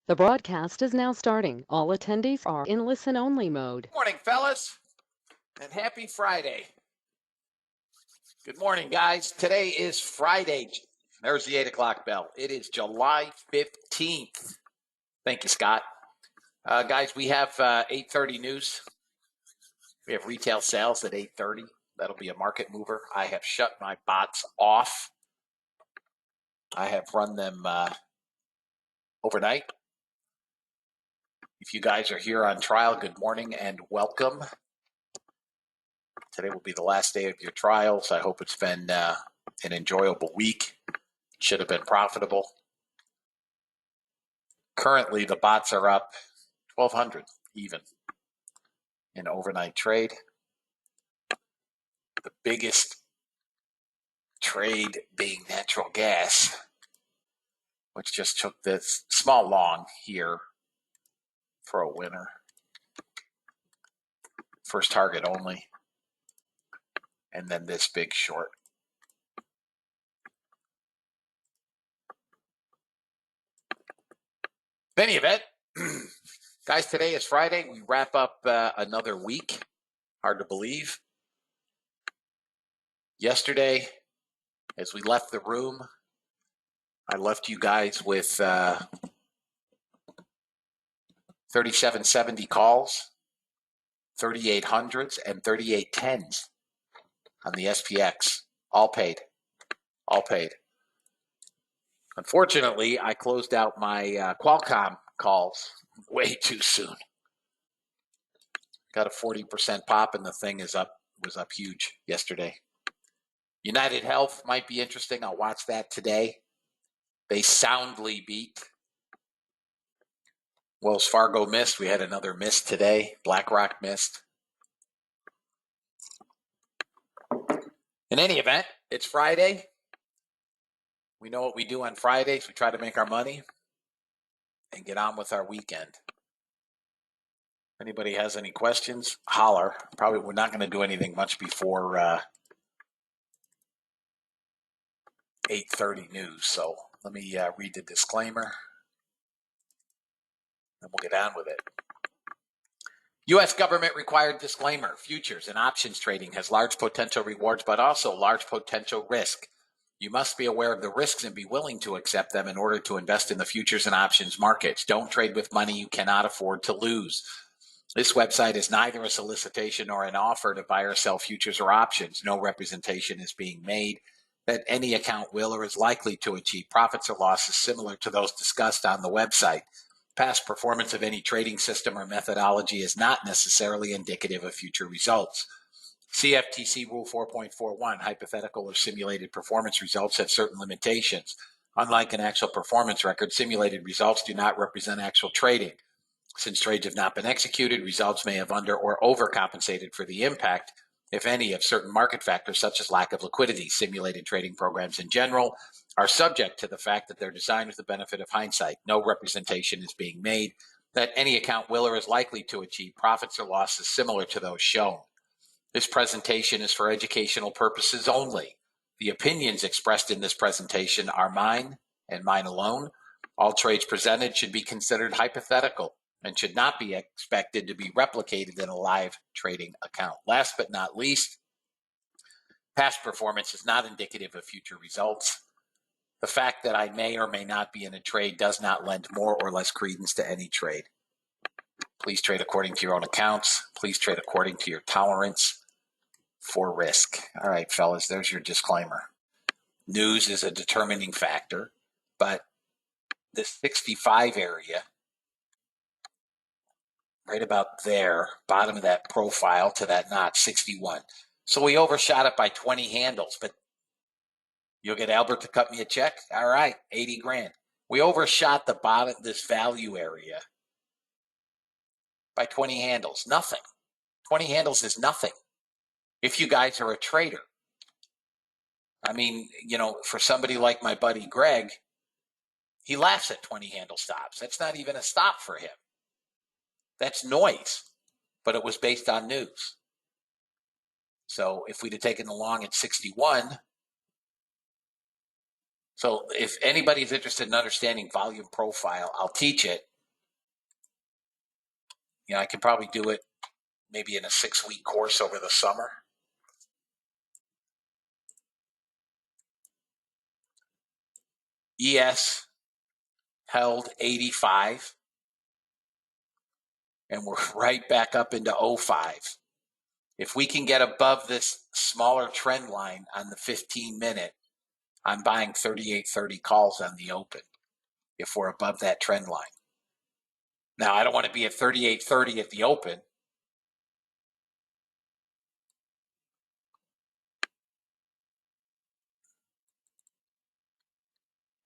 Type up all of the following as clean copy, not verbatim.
The broadcast is now starting. All attendees are in listen-only mode. Morning, fellas, and happy Friday. Good morning, guys. Today is Friday. There's the 8 o'clock bell. It is July 15th. Thank you, Scott. Guys, we have 8:30 news. We have retail sales at 8:30. That'll be a market mover. I have shut my bots off. I have run them overnight. If you guys are here on trial, good morning and welcome. Today will be the last day of your trials. I hope it's been an enjoyable week. Should have been profitable. Currently, the bots are up 1,200 even in overnight trade. The biggest trade being natural gas, which just took this small long here for a winner. First target only. And then this big short. In any event, guys, today is Friday. We wrap up another week. Hard to believe. Yesterday, as we left the room, I left you guys with 3770 calls, 3800s, and 3810s on the SPX. All paid. All paid. Unfortunately, I closed out my Qualcomm calls way too soon. Got a 40% pop, and the thing was up huge yesterday. United Health might be interesting. I'll watch that today. They soundly beat. Wells Fargo missed. We had another miss today. BlackRock missed. In any event, it's Friday. We know what we do on Fridays. We try to make our money and get on with our weekend. If anybody has any questions, holler. Probably we're not going to do anything much before 8:30 news. So let me read the disclaimer, and we'll get on with it. U.S. government required disclaimer. Futures and options trading has large potential rewards, but also large potential risk. You must be aware of the risks and be willing to accept them in order to invest in the futures and options markets. Don't trade with money you cannot afford to lose. This website is neither a solicitation nor an offer to buy or sell futures or options. No representation is being made that any account will or is likely to achieve profits or losses similar to those discussed on the website. Past performance of any trading system or methodology is not necessarily indicative of future results. CFTC Rule 4.41, hypothetical or simulated performance results have certain limitations. Unlike an actual performance record, simulated results do not represent actual trading. Since trades have not been executed, results may have under or overcompensated for the impact, if any, of certain market factors such as lack of liquidity. Simulated trading programs in general are subject to the fact that they're designed with the benefit of hindsight. No representation is being made that any account will or is likely to achieve profits or losses similar to those shown. This presentation is for educational purposes only. The opinions expressed in this presentation are mine and mine alone. All trades presented should be considered hypothetical and should not be expected to be replicated in a live trading account. Last but not least, past performance is not indicative of future results. The fact that I may or may not be in a trade does not lend more or less credence to any trade. Please trade according to your own accounts. Please trade according to your tolerance for risk. All right, fellas, there's your disclaimer. News is a determining factor, but the 65 area, right about there, bottom of that profile to that notch, 61. So we overshot it by 20 handles, but you'll get Albert to cut me a check? All right, 80 grand. We overshot the bottom, this value area, by 20 handles. Nothing. 20 handles is nothing if you guys are a trader. I mean, for somebody like my buddy Greg, he laughs at 20 handle stops. That's not even a stop for him. That's noise, but it was based on news. So if we'd have taken the long at 61, so if anybody's interested in understanding volume profile, I'll teach it. I can probably do it maybe in a 6-week course over the summer. ES held 85, and we're right back up into 05. If we can get above this smaller trend line on the 15-minute, I'm buying 38.30 calls on the open if we're above that trend line. Now, I don't want to be at 38.30 at the open.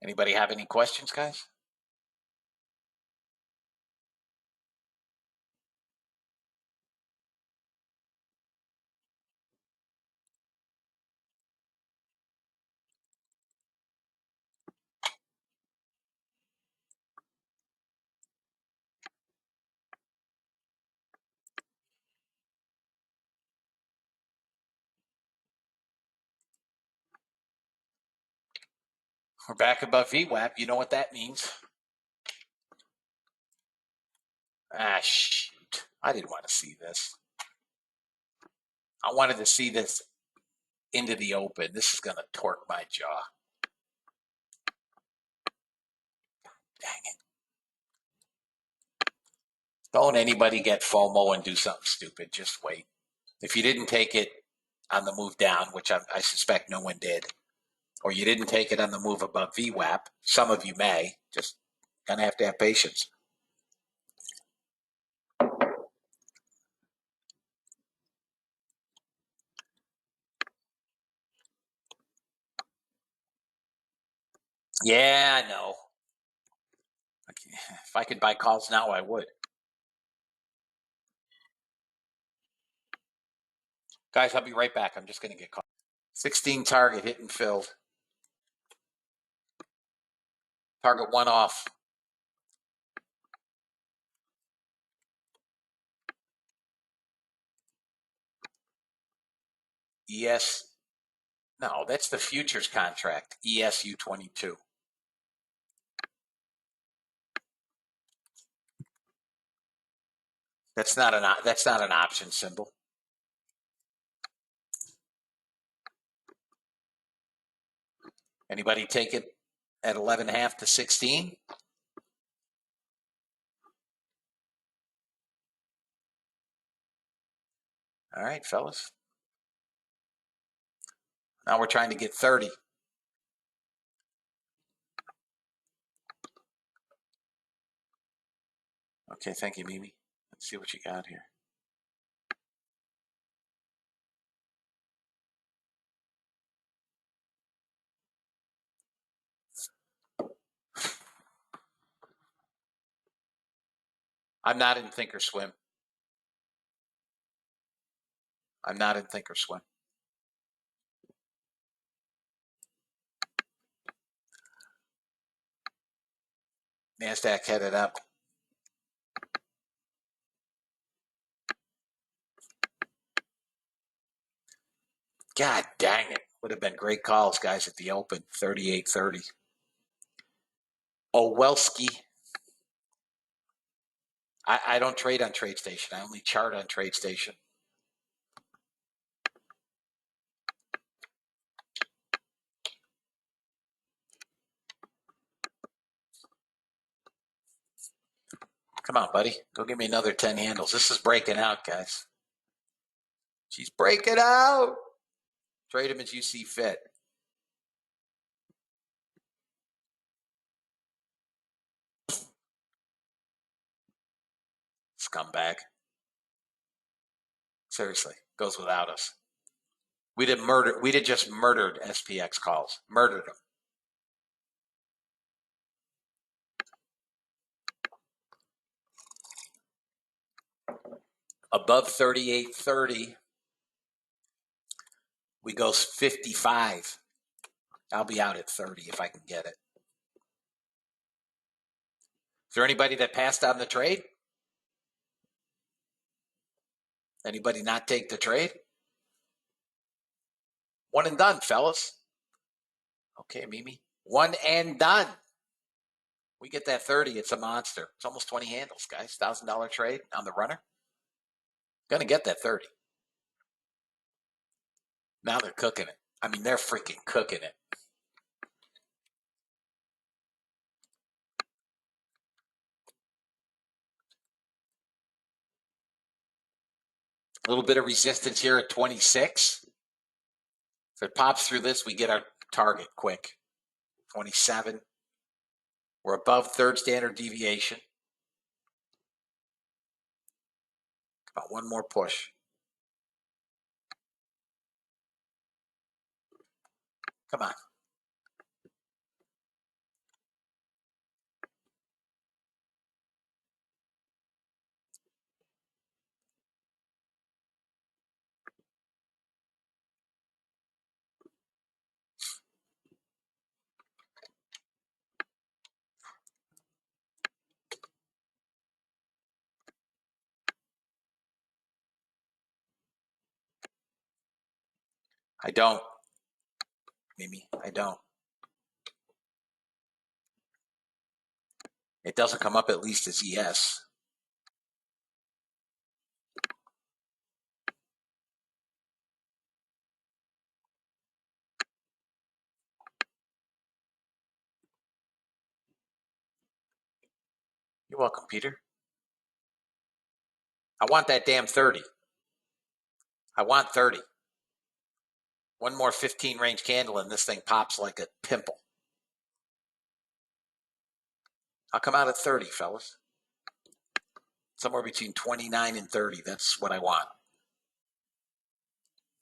Anybody have any questions, guys? We're back above VWAP. You know what that means? Ah, shoot. I didn't want to see this. I wanted to see this into the open. This is going to torque my jaw. Dang it. Don't anybody get FOMO and do something stupid. Just wait. If you didn't take it on the move down, which I suspect no one did, or you didn't take it on the move above VWAP, some of you may, just going to have patience. Yeah, I know. If I could buy calls now, I would. Guys, I'll be right back. I'm just going to get caught. 16 target hit and filled. Target one off. ES. No, that's the futures contract. ESU 22. That's not an option symbol. Anybody take it at 11.5 to 16? All right, fellas. Now we're trying to get 30. Okay, thank you, Mimi. Let's see what you got here. I'm not in Thinkorswim. I'm not in Thinkorswim. NASDAQ headed up. God dang it. Would have been great calls, guys, at the open. 38.30. Owelski. I don't trade on TradeStation. I only chart on TradeStation. Come on, buddy. Go give me another 10 handles. This is breaking out, guys. She's breaking out. Trade him as you see fit. Scumbag. Seriously, goes without us. We'd have just murdered SPX calls. Murdered them. Above 38.30, we go 55. I'll be out at 30 if I can get it. Is there anybody that passed on the trade? Anybody not take the trade? One and done, fellas. Okay, Mimi. One and done. We get that 30, it's a monster. It's almost 20 handles, guys. $1,000 trade on the runner. Gonna get that 30. Now they're cooking it. I mean, they're freaking cooking it. A little bit of resistance here at 26. If it pops through this, we get our target quick. 27. We're above third standard deviation. About one more push. Come on. I don't. Mimi, I don't. It doesn't come up at least as yes. You're welcome, Peter. I want that damn 30. I want 30. One more 15 range candle and this thing pops like a pimple. I'll come out at 30, fellas. Somewhere between 29 and 30. That's what I want.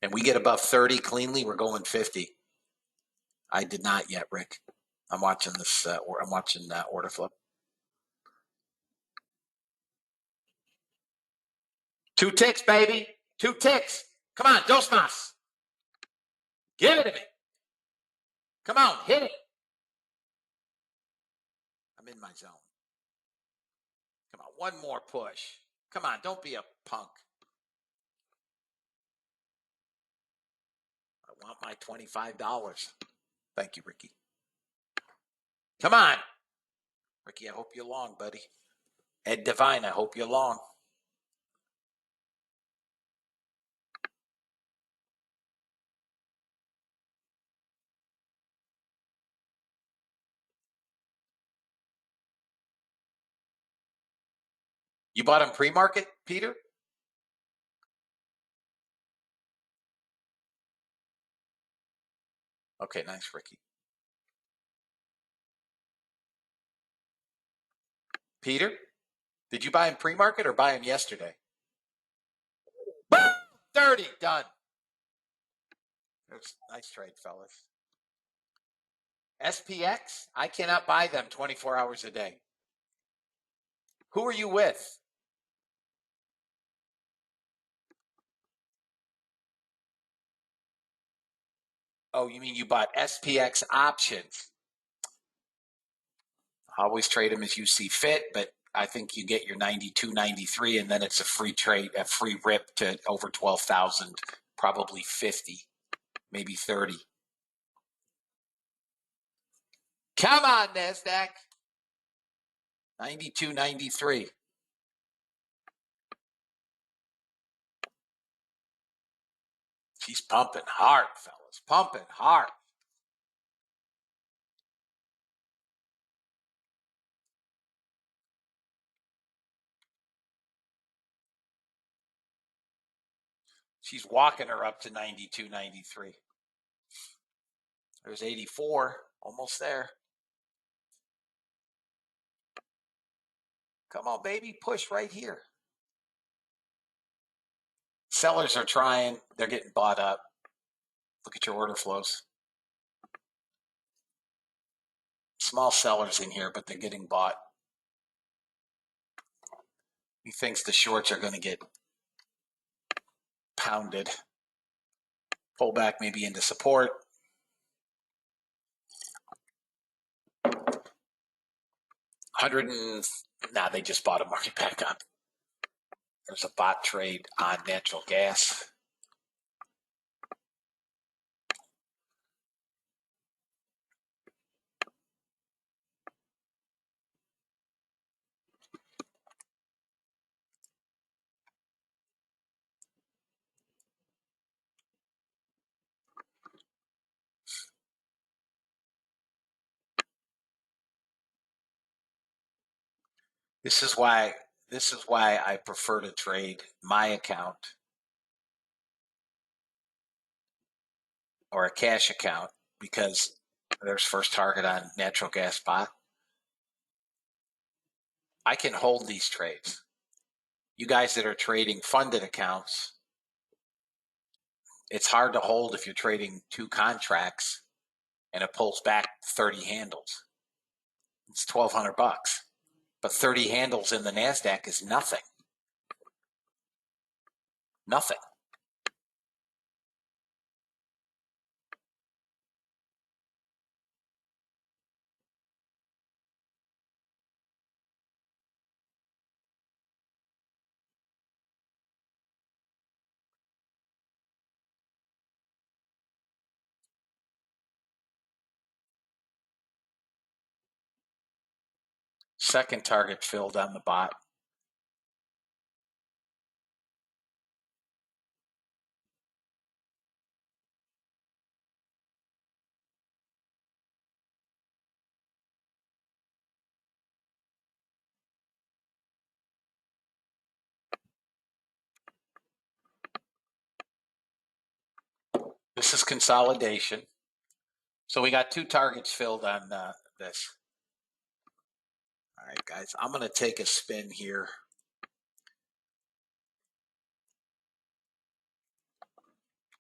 And we get above 30 cleanly, we're going 50. I did not yet, Rick. I'm watching this. I'm watching order flip. 2 ticks, baby. 2 ticks. Come on, dos mas. Give it to me. Come on, hit it. I'm in my zone. Come on, one more push. Come on, don't be a punk. I want my $25. Thank you, Ricky. Come on. Ricky, I hope you're long, buddy. Ed Devine, I hope you're long. You bought him pre-market, Peter? Okay, nice, Ricky. Peter, did you buy him pre-market or buy him yesterday? Boom! 30, done. That's a nice trade, fellas. SPX, I cannot buy them 24 hours a day. Who are you with? Oh, you mean you bought SPX options? I always trade them as you see fit, but I think you get your 92, 93, and then it's a free trade, a free rip to over 12,000, probably 50, maybe 30. Come on, NASDAQ. 92, 93. She's pumping hard, fellas. Pumping hard. She's walking her up to 92, 93. There's 84, almost there. Come on, baby, push right here. Sellers are trying. They're getting bought up. Look at your order flows. Small sellers in here, but they're getting bought. He thinks the shorts are going to get pounded. Pull back maybe into support. 100 and nah, they just bought a market back up. There's a bot trade on natural gas. This is why I prefer to trade my account or a cash account, because there's first target on natural gas spot. I can hold these trades. You guys that are trading funded accounts, it's hard to hold if you're trading 2 contracts and it pulls back 30 handles. It's $1,200, but 30 handles in the NASDAQ is nothing. Nothing. Second target filled on the bot. This is consolidation. So we got 2 targets filled on this. All right, guys, I'm going to take a spin here.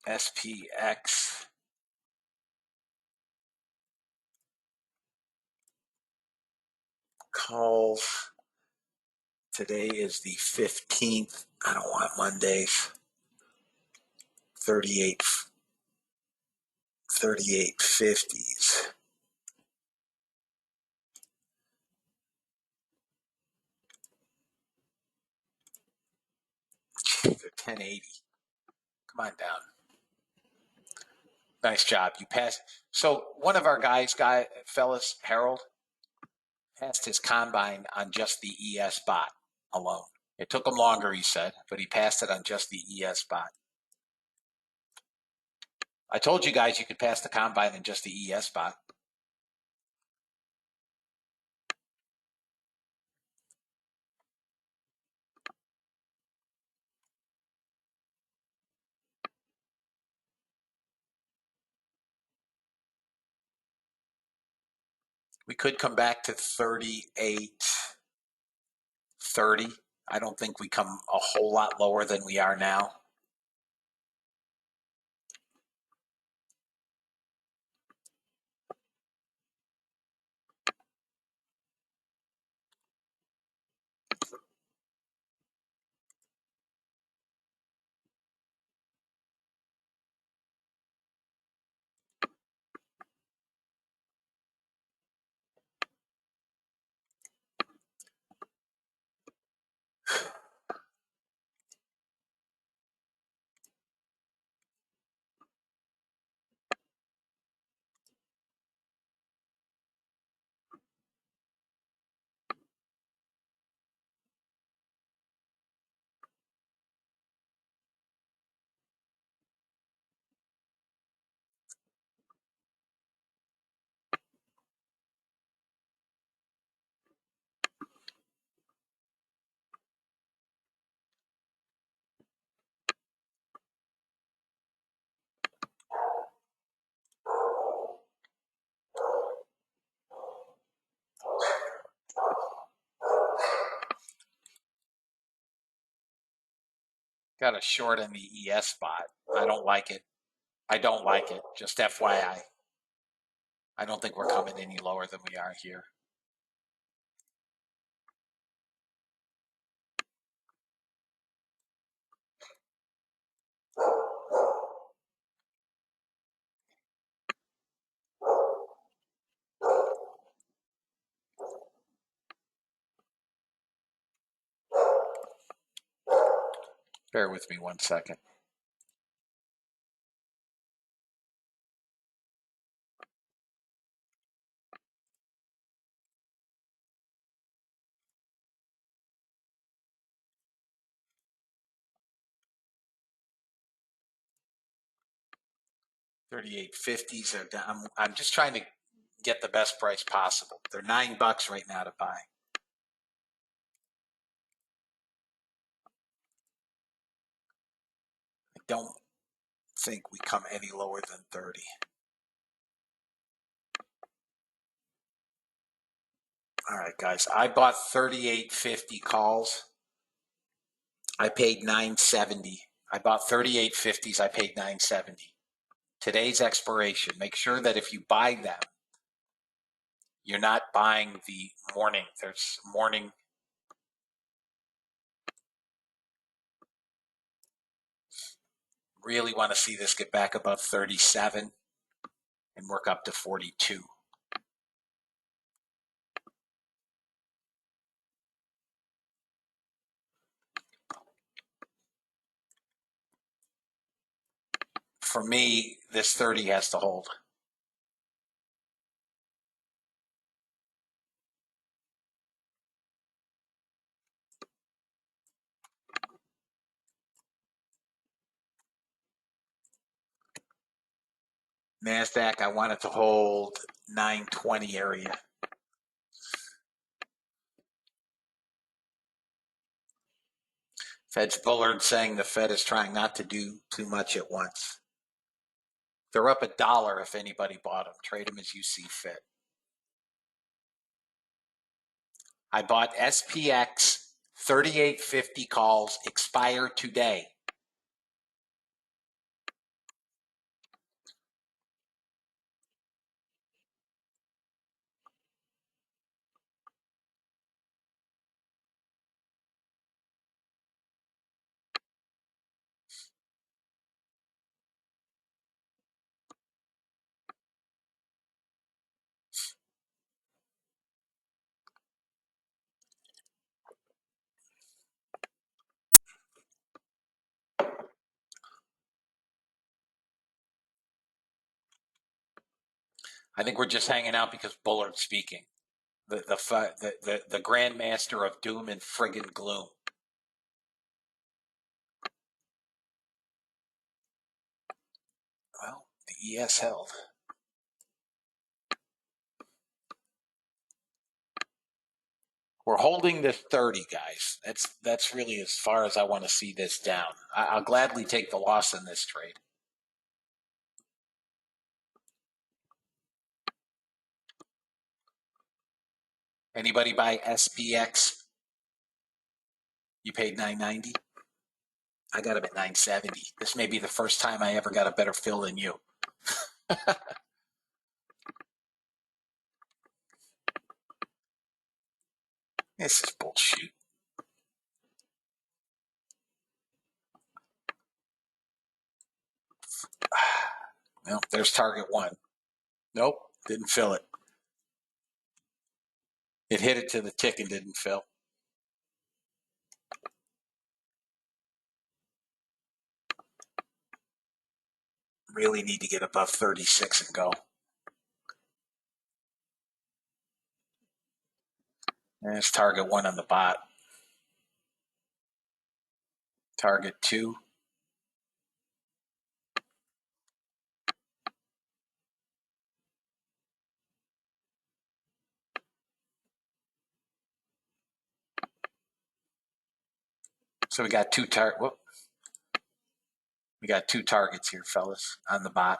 SPX. Calls. Today is the 15th. I don't want Mondays. 3850s. 1080. Come on down. Nice job. You passed. So one of our fellas, Harold, passed his combine on just the ES bot alone. It took him longer, he said, but he passed it on just the ES bot. I told you guys you could pass the combine in just the ES bot. We could come back to 38.30. I don't think we come a whole lot lower than we are now. Got a short in the ES spot. I don't like it. Just FYI. I don't think we're coming any lower than we are here. Bear with me 1 second. $38.50s are down. I'm just trying to get the best price possible. They're $9 right now to buy. don't think we come any lower than 30. All right, guys, I bought 38.50 calls. I paid $9.70. I bought 38.50s. I paid $9.70. Today's expiration. Make sure that if you buy them, you're not buying the morning. There's morning. Really want to see this get back above 37 and work up to 42. For me, this 30 has to hold. NASDAQ, I want it to hold 920 area. Fed's Bullard saying the Fed is trying not to do too much at once. They're up $1 if anybody bought them. Trade them as you see fit. I bought SPX 38.50 calls, expire today. I think we're just hanging out because Bullard's speaking. The grandmaster of doom and friggin' gloom. Well, the ES held. We're holding this 30, guys. That's really as far as I want to see this down. I'll gladly take the loss in this trade. Anybody buy SPX? You paid $9.90. I got them at $9.70. This may be the first time I ever got a better fill than you. This is bullshit. Well, there's target one. Nope, didn't fill it. It hit it to the tick and didn't fill. Really need to get above 36 and go. There's target one on the bot. Target two. So we got two targets here, fellas, on the bot.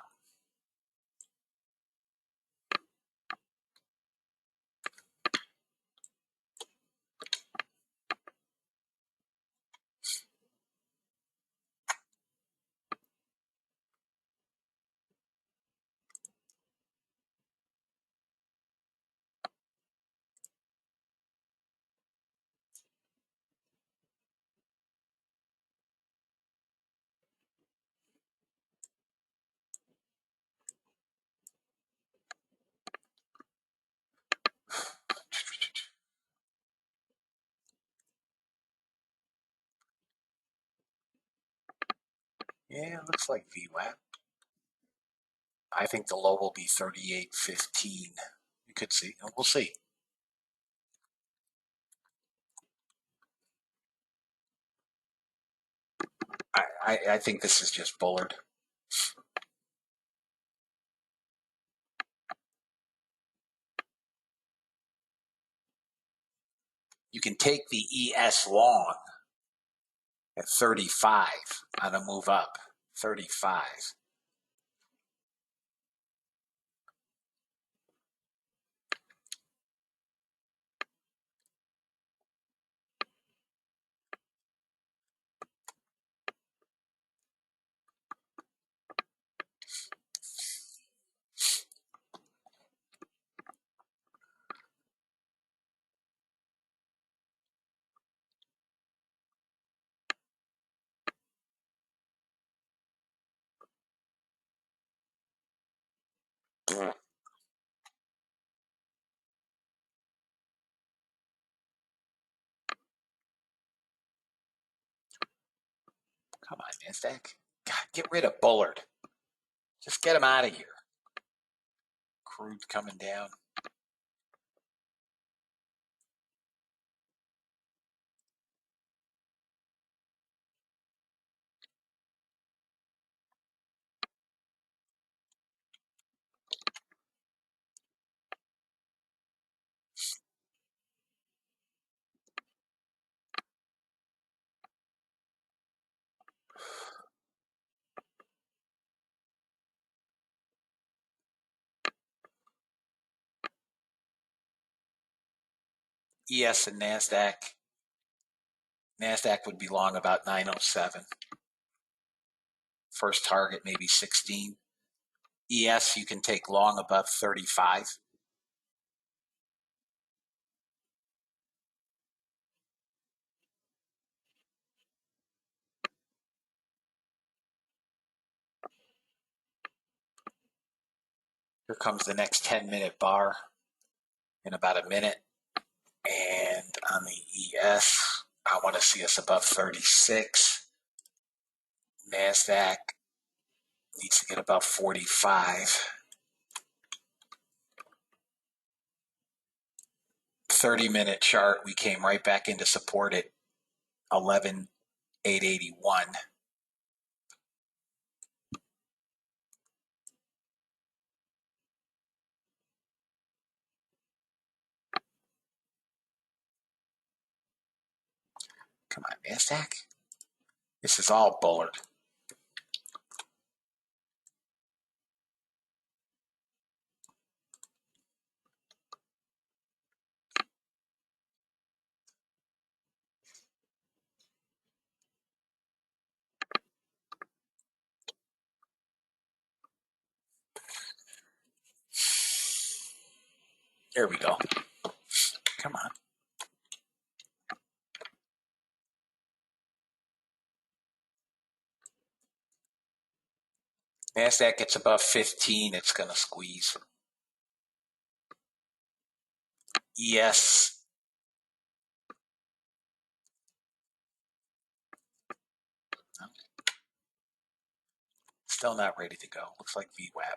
Yeah, looks like VWAP. I think the low will be 38.15. You could see. We'll see. I think this is just Bullard. You can take the ES long at 35 on a move up. 35. Come on, NASDAQ. God, get rid of Bullard. Just get him out of here. Crude coming down. ES and NASDAQ. NASDAQ would be long about 907. First target maybe 16. ES you can take long above 35. Here comes the next 10-minute bar in about a minute. And on the ES, I want to see us above 36. NASDAQ needs to get above 45. 30-minute chart, we came right back into support at 11,881. Come on, NASDAQ. This is all Bullard. There we go. Come on. NASDAQ gets above 15, it's going to squeeze. ES. Still not ready to go. Looks like VWAP.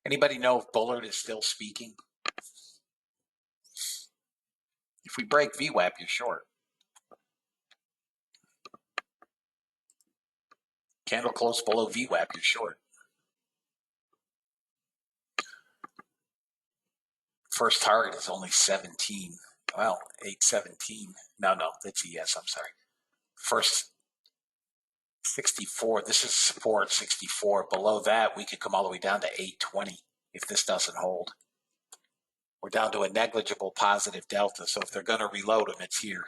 Anybody know if Bullard is still speaking? If we break VWAP, you're short. Candle close below VWAP, you're short. First target is only 17. Well, 817. No, that's ES, I'm sorry. First 64, this is support 64. Below that, we could come all the way down to 820 if this doesn't hold. We're down to a negligible positive delta, so if they're going to reload them, it's here.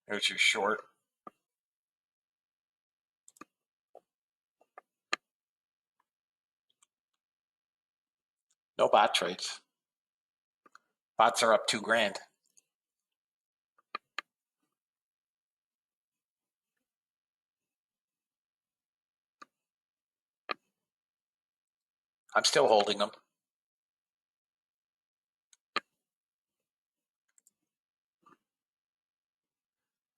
There's your short. No bot trades. Bots are up $2,000. I'm still holding them.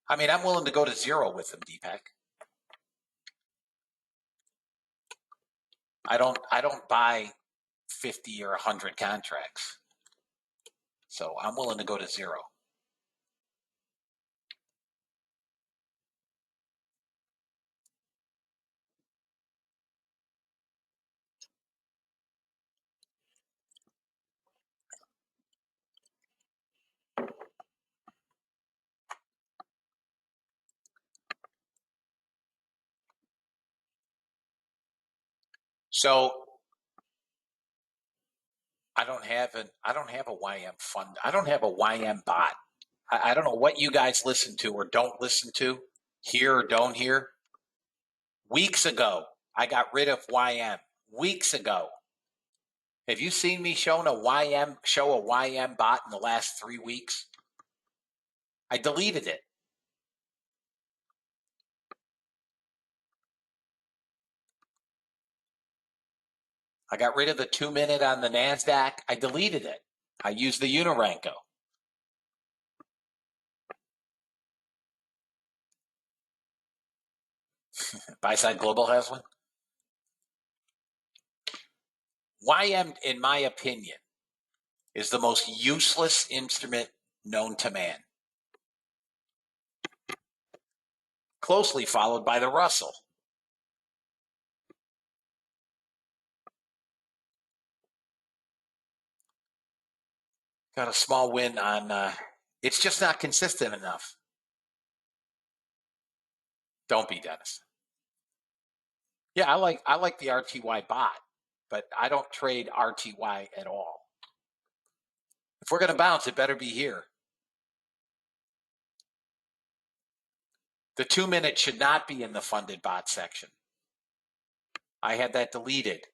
I mean, I'm willing to go to zero with them, Deepak. I don't buy 50 or 100 contracts. So I'm willing to go to zero. So I don't have a YM fund. I don't have a YM bot. I don't know what you guys listen to or don't listen to, hear or don't hear. Weeks ago, I got rid of YM. Weeks ago. Have you seen me show a YM bot in the last 3 weeks? I deleted it. I got rid of the 2-minute on the NASDAQ. I deleted it. I used the Unirenko. Buy-side Global has one. YM, in my opinion, is the most useless instrument known to man. Closely followed by the Russell. Got a small win on, it's just not consistent enough. Don't be, Dennis. Yeah, I like the RTY bot, but I don't trade RTY at all. If we're going to bounce, it better be here. The 2-minute should not be in the funded bot section. I had that deleted.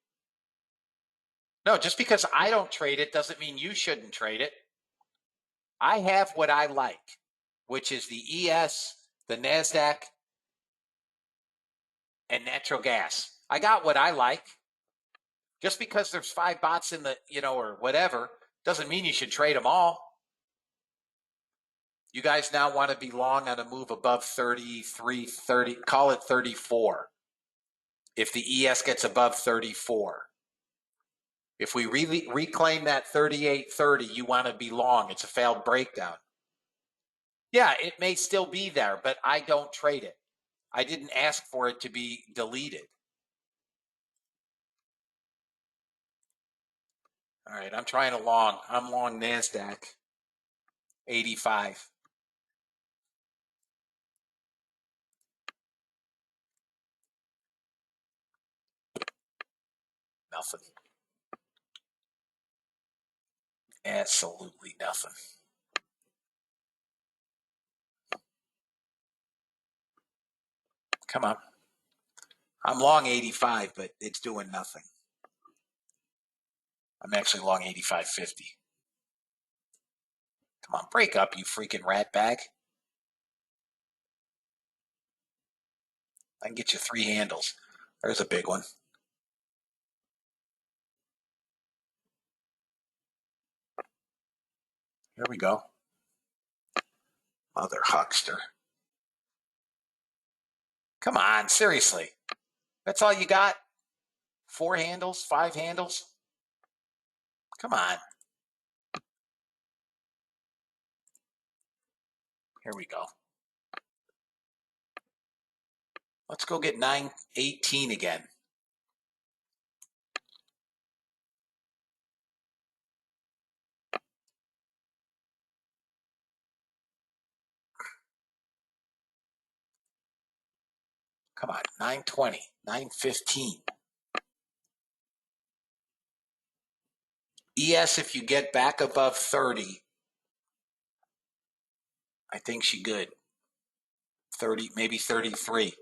No, just because I don't trade it doesn't mean you shouldn't trade it. I have what I like, which is the ES, the NASDAQ, and natural gas. I got what I like. Just because there's 5 bots in the, or whatever, doesn't mean you should trade them all. You guys now want to be long on a move above 33, 30, call it 34. If the ES gets above 34. If we really reclaim that 38.30, you want to be long. It's a failed breakdown. Yeah, it may still be there, but I don't trade it. I didn't ask for it to be deleted. All right, I'm trying to long. I'm long NASDAQ, 85. Nothing. Absolutely nothing. Come on. I'm long 85, but it's doing nothing. I'm actually long 85.50. Come on, break up, you freaking rat bag. I can get you 3 handles. There's a big one. Here we go. Mother huckster. Come on, seriously. That's all you got? 4 handles, 5 handles? Come on. Here we go. Let's go get 918 again. Come on, 920, 915. ES, if you get back above 30, I think she good. 30, maybe 33.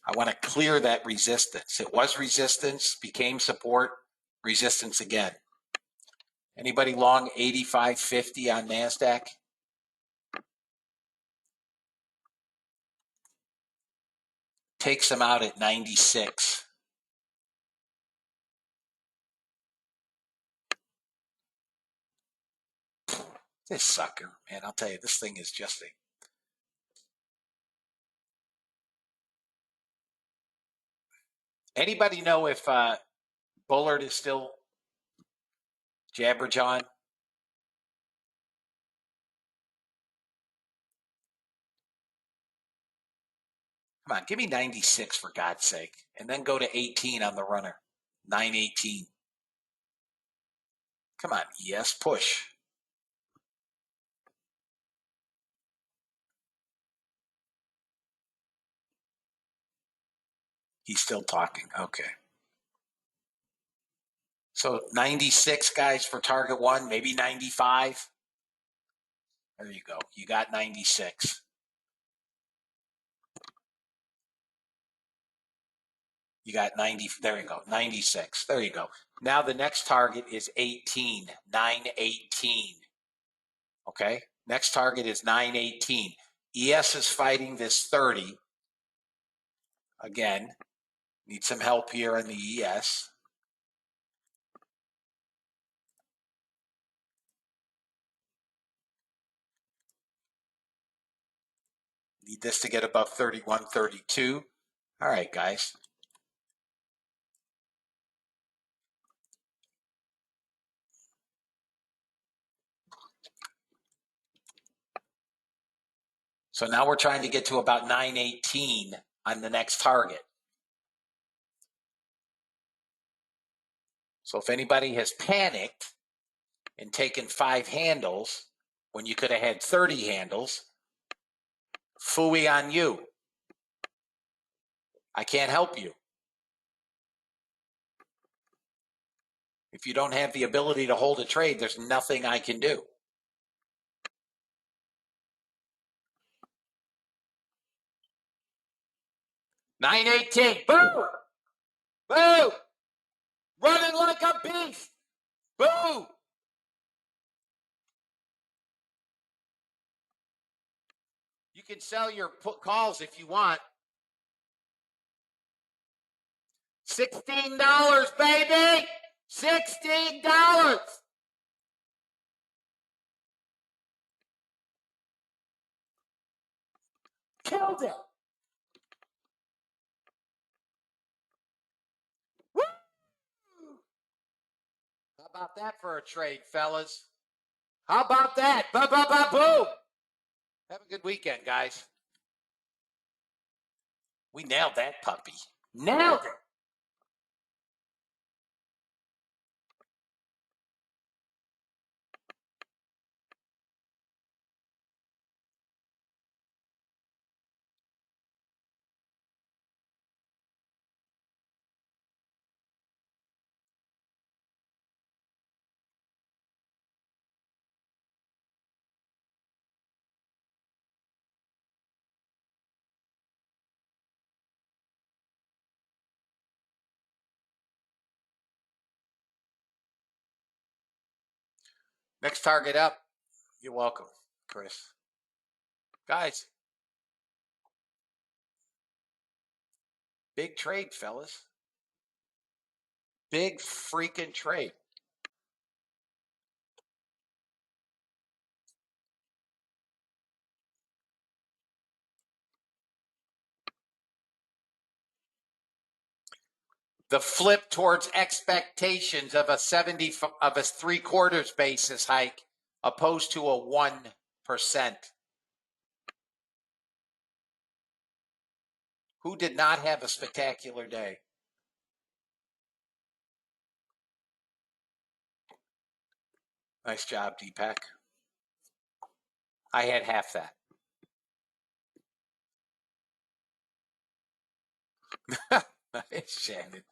I want to clear that resistance. It was resistance, became support, resistance again. Anybody long 85.50 on NASDAQ? Takes them out at 96. This sucker, man, I'll tell you, this thing is just a... Anybody know if Bullard is still Jabberjawn? Come on, give me 96 for God's sake. And then go to 18 on the runner. 918. Come on, yes, push. He's still talking. Okay. So 96 guys for target one, maybe 95. There you go. You got 96. You got 90. There you go. 96. There you go. Now the next target is 18. 918. Okay. Next target is 918. ES is fighting this 30. Again, need some help here on the ES. Need this to get above 31, 32. All right, guys. So now we're trying to get to about 918 on the next target. So if anybody has panicked and taken 5 handles when you could have had 30 handles, phooey on you. I can't help you. If you don't have the ability to hold a trade, there's nothing I can do. $9.18. Boo! Boo! Running like a beast. Boo! You can sell your put calls if you want. $16, baby! $16! Killed it! Woo! How about that for a trade, fellas? How about that? Boom! Have a good weekend, guys. We nailed that puppy. Nailed it. Next target up. You're welcome, Chris. Guys, big trade, fellas. Big freaking trade. The flip towards expectations of a 3/4 basis hike opposed to a 1%. Who did not have a spectacular day? Nice job, Deepak. I had half that. Nice, Shannon.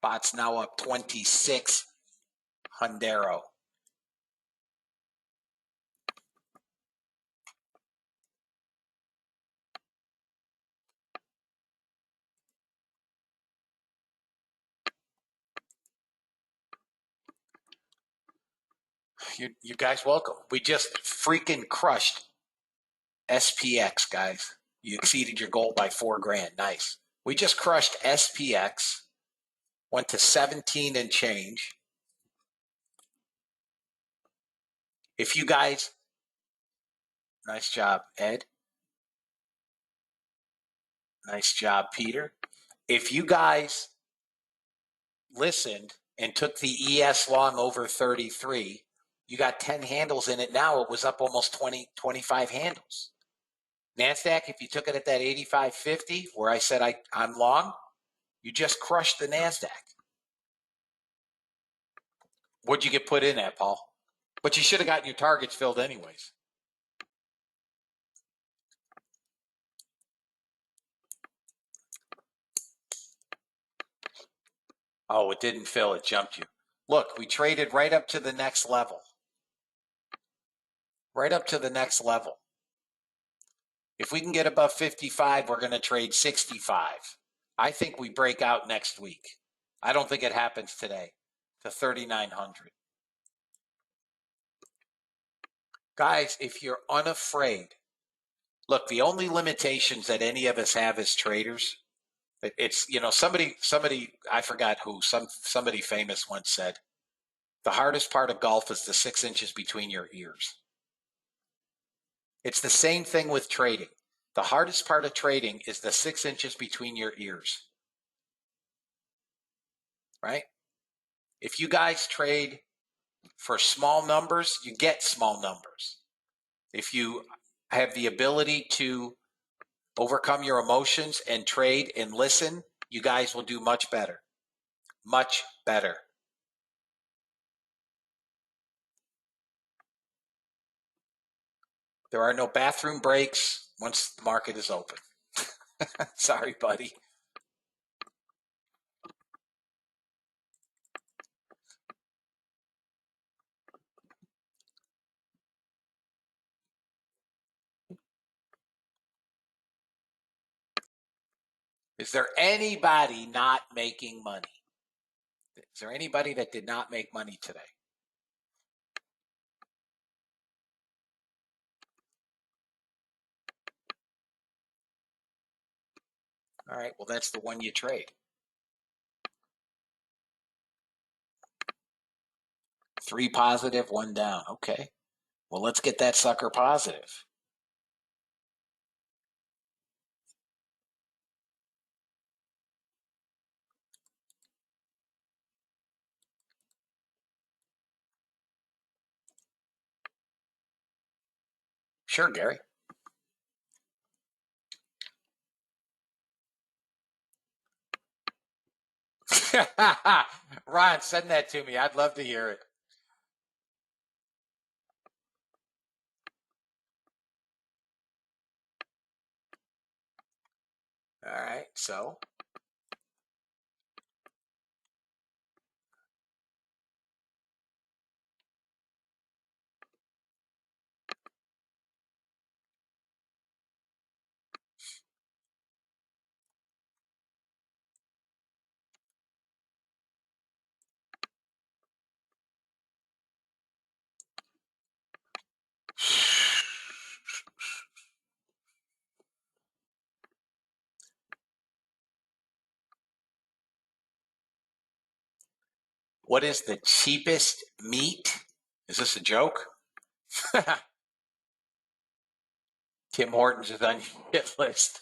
Bot's now up 26. Hundero. you guys welcome. We just freaking crushed SPX, guys. You exceeded your goal by $4,000. Nice. We just crushed SPX, went to 17 and change. If you guys, nice job, Ed. Nice job, Peter. If you guys listened and took the ES long over 33, you got 10 handles in it now. It was up almost 20, 25 handles. NASDAQ, if you took it at that 85.50 where I said I'm long, you just crushed the NASDAQ. What'd you get put in at, Paul? But you should have gotten your targets filled anyways. Oh, it didn't fill. It jumped you. Look, we traded right up to the next level. Right up to the next level. If we can get above 55, we're going to trade 65. I think we break out next week. I don't think it happens today to 3,900. Guys, if you're unafraid, look, the only limitations that any of us have as traders, it's, somebody, I forgot who, somebody famous once said, the hardest part of golf is the 6 inches between your ears. It's the same thing with trading. The hardest part of trading is the 6 inches between your ears. Right? If you guys trade for small numbers, you get small numbers. If you have the ability to overcome your emotions and trade and listen, you guys will do much better. Much better. There are no bathroom breaks once the market is open. Sorry, buddy. Is there anybody not making money? Is there anybody that did not make money today? All right, well, that's the one you trade. 3 positive, 1 down. Okay. Well, let's get that sucker positive. Sure, Gary. Ron, send that to me. I'd love to hear it. All right, so what is the cheapest meat? Is this a joke? Tim Hortons is on your hit list.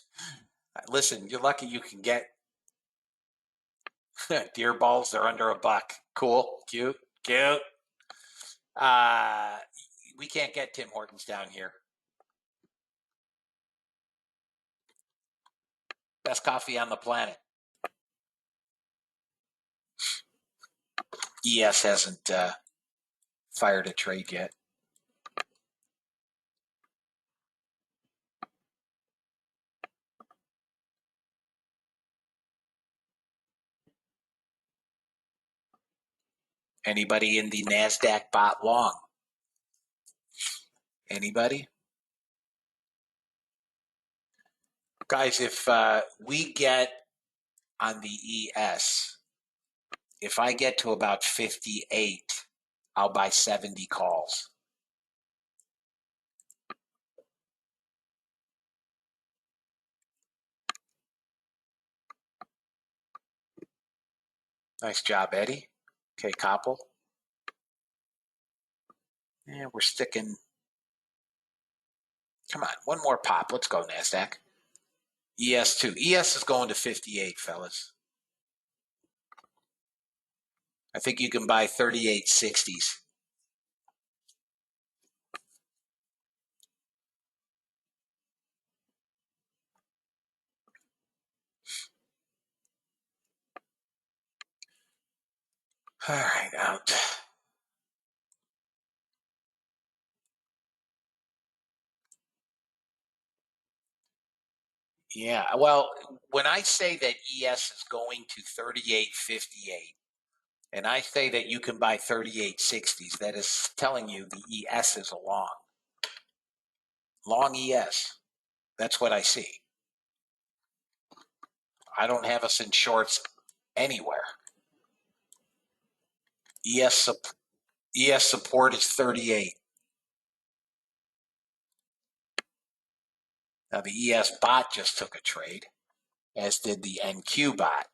Listen, you're lucky you can get deer balls. They're under $1. Cool, cute. We can't get Tim Hortons down here. Best coffee on the planet. ES hasn't fired a trade yet. Anybody in the NASDAQ bot long? Anybody? Guys, if we get on the ES, if I get to about 58, I'll buy 70 calls. Nice job, Eddie. Okay, Koppel. And we're sticking. Come on, one more pop. Let's go, NASDAQ. ES2. ES is going to 58, fellas. I think you can buy 38.60s. All right, out. Yeah, well, when I say that ES is going to 38.58, and I say that you can buy 38.60s, that is telling you the ES is a long. Long ES. That's what I see. I don't have us in shorts anywhere. ES support is 38. Now the ES bot just took a trade, as did the NQ bot.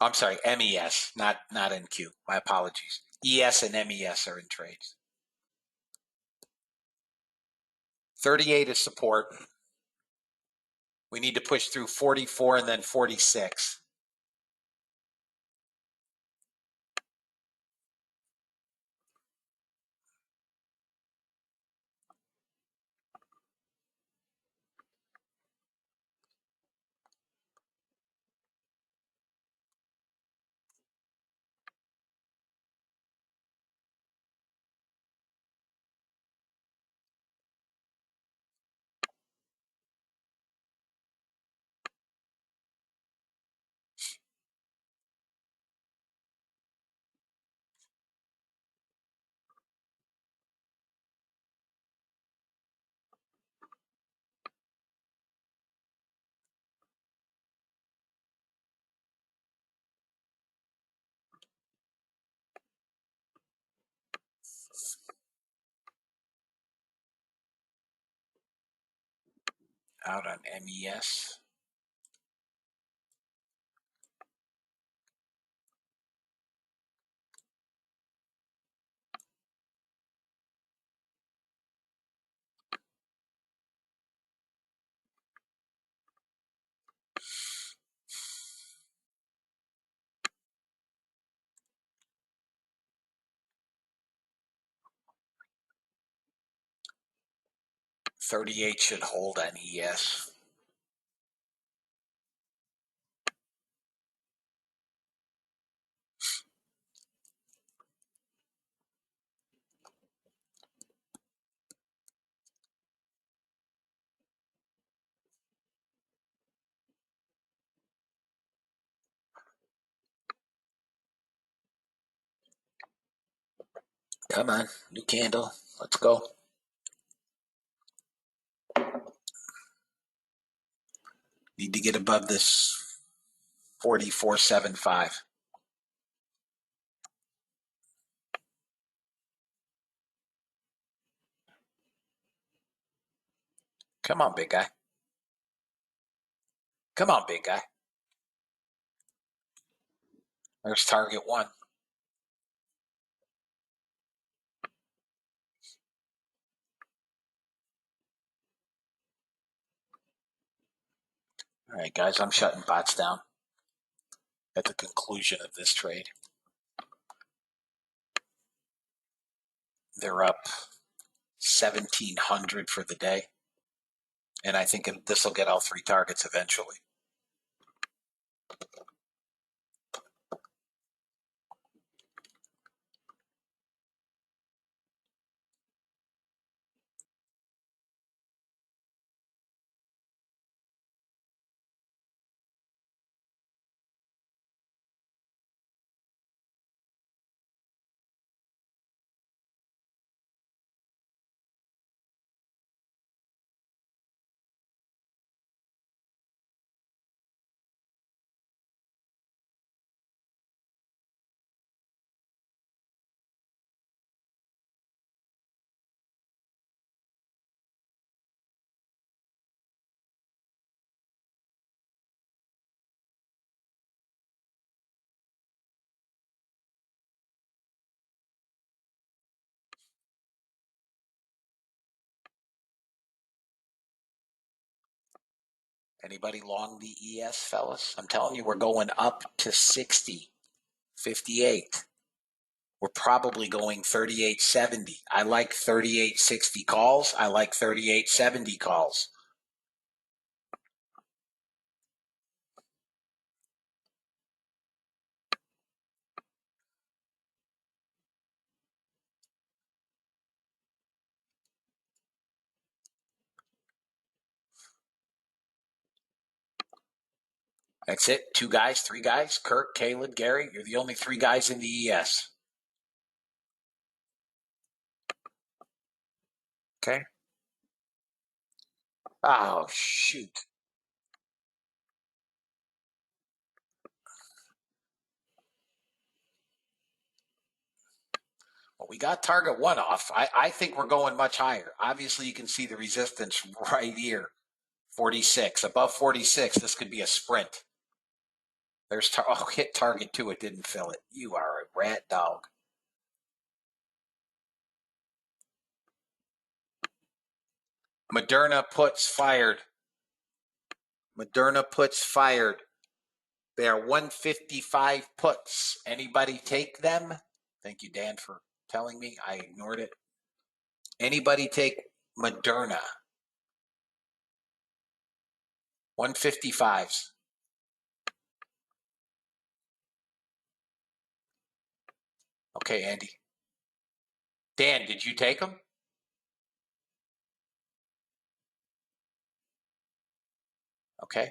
I'm sorry, MES, not NQ. My apologies. ES and MES are in trades. 38 is support. We need to push through 44 and then 46. Out on MES. $38 should hold on ES. Come on, new candle. Let's go. Need to get above this 44.75. Come on, big guy. Come on, big guy. There's target one. All right, guys, I'm shutting bots down at the conclusion of this trade. They're up 1,700 for the day. And I think this will get all three targets eventually. Anybody long the ES, fellas? I'm telling you, we're going up to 60, 58. We're probably going 38.70. I like 38.60 calls. I like 38.70 calls. That's it. 2 guys, 3 guys. Kirk, Caleb, Gary. You're the only 3 guys in the ES. Okay. Oh, shoot. Well, we got target 1 off. I think we're going much higher. Obviously, you can see the resistance right here. 46. Above 46, this could be a sprint. There's hit target 2. It didn't fill it. You are a rat dog. Moderna puts fired. Moderna puts fired. They are 155 puts. Anybody take them? Thank you, Dan, for telling me. I ignored it. Anybody take Moderna? 155s. Okay, Andy. Dan, did you take them? Okay.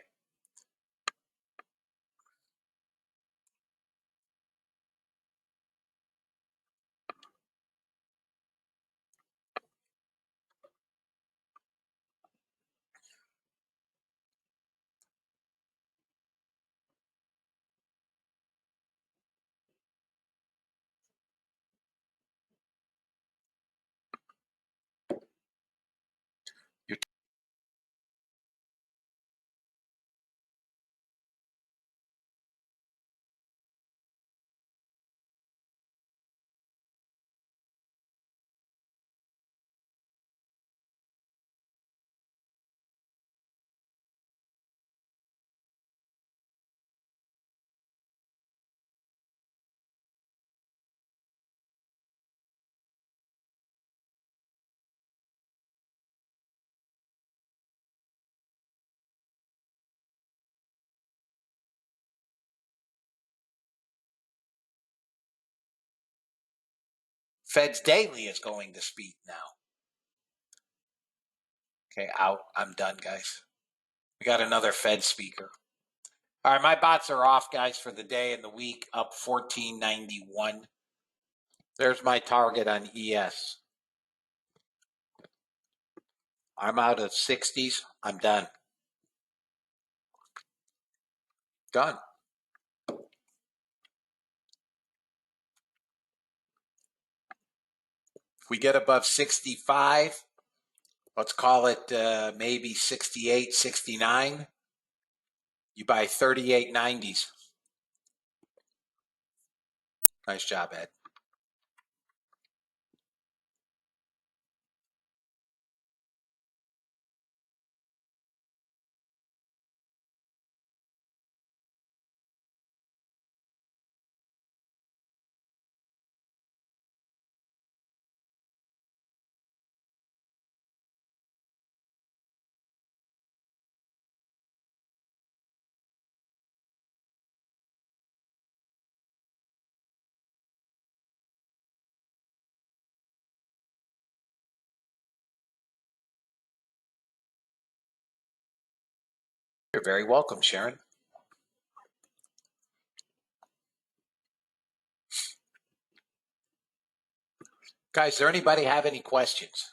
You're Feds Daily is going to speak now. Okay, out. I'm done, guys. We got another Fed speaker. All right, my bots are off, guys, for the day and the week, up 1491. There's my target on ES. I'm out of 60s. I'm done. Done. If we get above 65, let's call it maybe 68, 69, you buy 38.90s. Nice job, Ed. You're very welcome, Sharon. Guys, does anybody have any questions?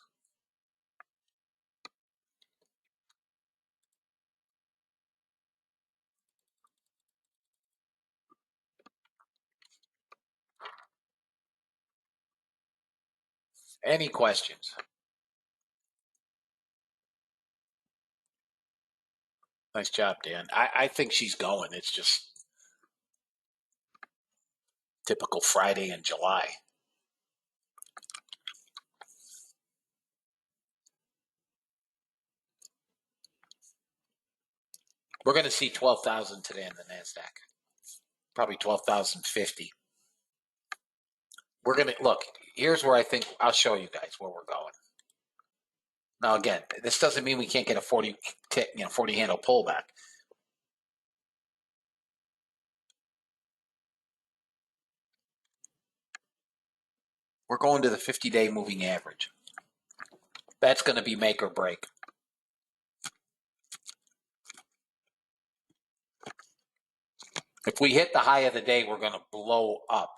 Any questions? Nice job, Dan. I think she's going. It's just typical Friday in July. We're going to see 12,000 today in the NASDAQ, probably 12,050. We're going to look. Here's where I think I'll show you guys where we're going. Now, again, this doesn't mean we can't get a 40 handle pullback. We're going to the 50-day moving average. That's going to be make or break. If we hit the high of the day, we're going to blow up.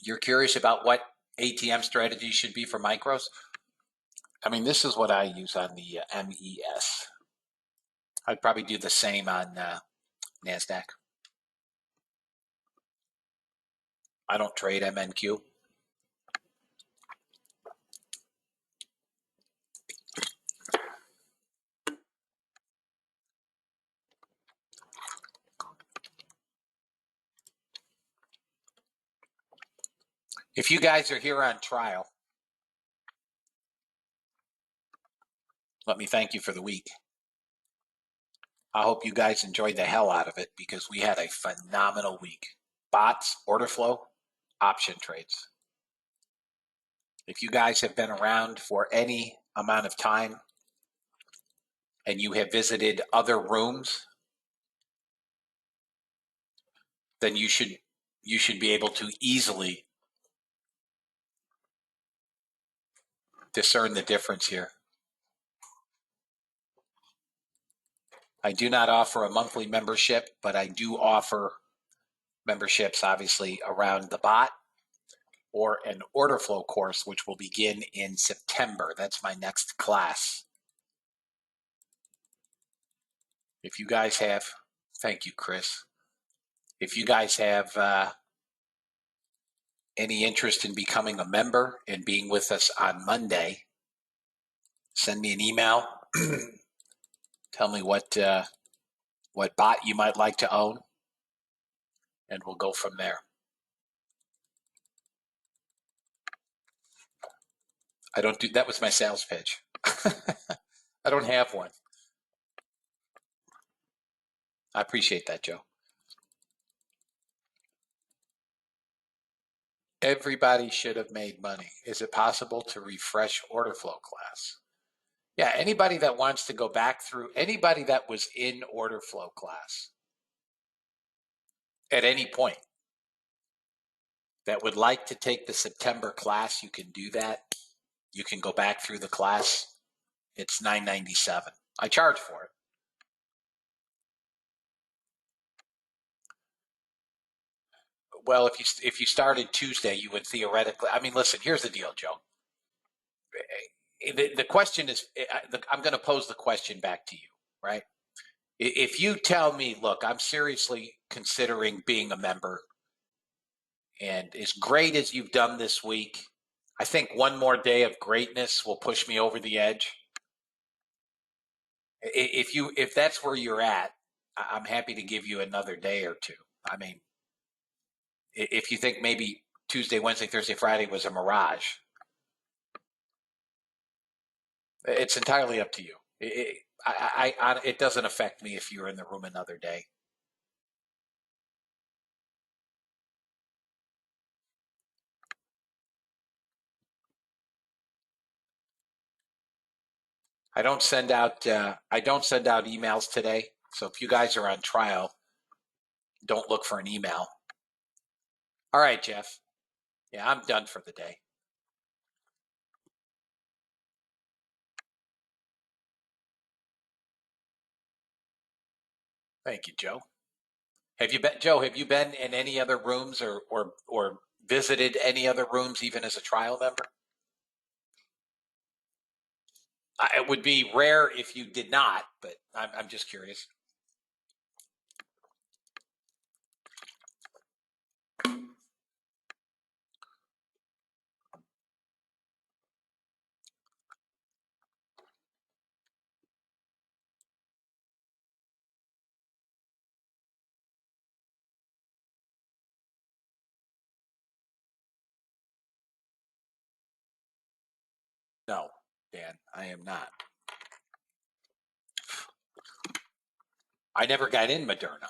You're curious about what ATM strategy should be for micros? I mean, this is what I use on the MES. I'd probably do the same on NASDAQ. I don't trade MNQ. If you guys are here on trial, let me thank you for the week. I hope you guys enjoyed the hell out of it because we had a phenomenal week. Bots, order flow, option trades. If you guys have been around for any amount of time and you have visited other rooms, then you should be able to easily discern the difference here. I do not offer a monthly membership, but I do offer memberships, obviously, around the bot or an order flow course, which will begin in September. That's my next class. If you guys have, thank you, Chris. If you guys have any interest in becoming a member and being with us on Monday, send me an email. Tell me what bot you might like to own, and we'll go from there. I don't do that. Was my sales pitch. I don't have one. I appreciate that, Joe. Everybody should have made money. Is it possible to refresh order flow class? Yeah, anybody that wants to go back through, anybody that was in order flow class at any point that would like to take the September class, you can do that. You can go back through the class. It's $9.97. I charge for it. Well, if you started Tuesday, you would theoretically. I mean, listen. Here's the deal, Joe. The question is, I'm going to pose the question back to you, right? If you tell me, look, I'm seriously considering being a member, and as great as you've done this week, I think one more day of greatness will push me over the edge. If that's where you're at, I'm happy to give you another day or two. I mean, if you think maybe Tuesday, Wednesday, Thursday, Friday was a mirage, it's entirely up to you. It doesn't affect me if you're in the room another day. I don't send out emails today. So if you guys are on trial, don't look for an email. All right, Jeff. Yeah, I'm done for the day. Thank you, Joe. Have you been in any other rooms or visited any other rooms even as a trial member? It would be rare if you did not, but I'm just curious. No. Dan. I am not. I never got in Moderna.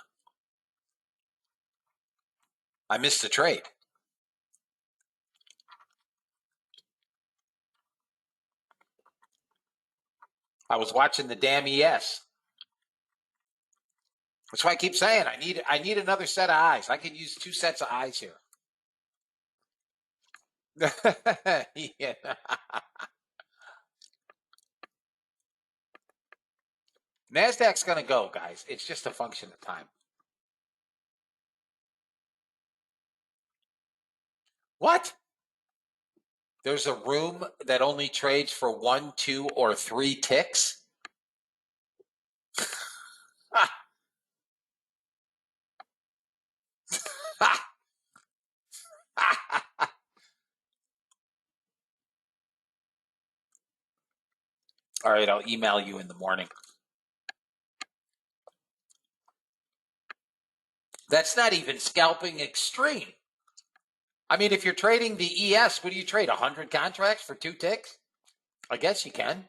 I missed the trade. I was watching the damn ES. That's why I keep saying I need another set of eyes. I could use 2 sets of eyes here. Yeah. NASDAQ's going to go, guys. It's just a function of time. What? There's a room that only trades for 1, 2, or 3 ticks? All right, I'll email you in the morning. That's not even scalping extreme. I mean, if you're trading the ES, what do you trade? 100 contracts for 2 ticks? I guess you can.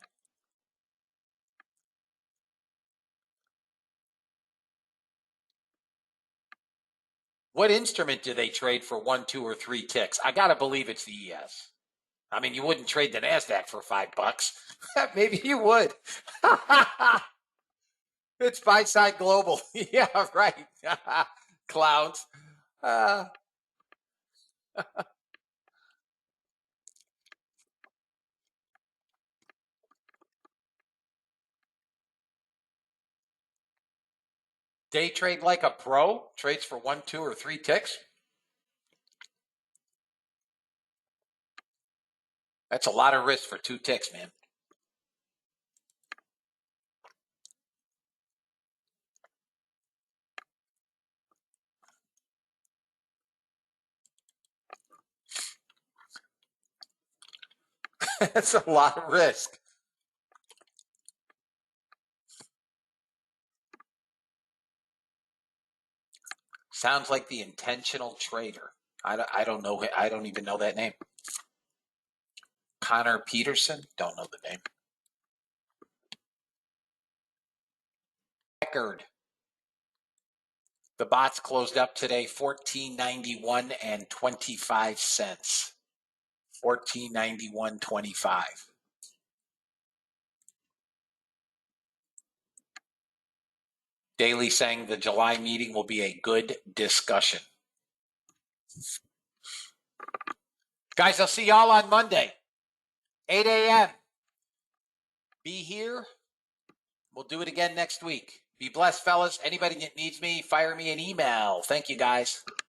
What instrument do they trade for 1, 2, or 3 ticks? I got to believe it's the ES. I mean, you wouldn't trade the NASDAQ for $5. Maybe you would. It's buy side global. Yeah, right. Clowns. Day trade like a pro, trades for 1, 2, or 3 ticks. That's a lot of risk for 2 ticks, man. That's a lot of risk. Sounds like the intentional trader. I don't know. I don't even know that name. Connor Peterson? Don't know the name. Record. The bots closed up today, $14.91 and 25 cents. $14.91.25. Daly saying the July meeting will be a good discussion. Guys, I'll see y'all on Monday, 8 a.m. Be here. We'll do it again next week. Be blessed, fellas. Anybody that needs me, fire me an email. Thank you, guys.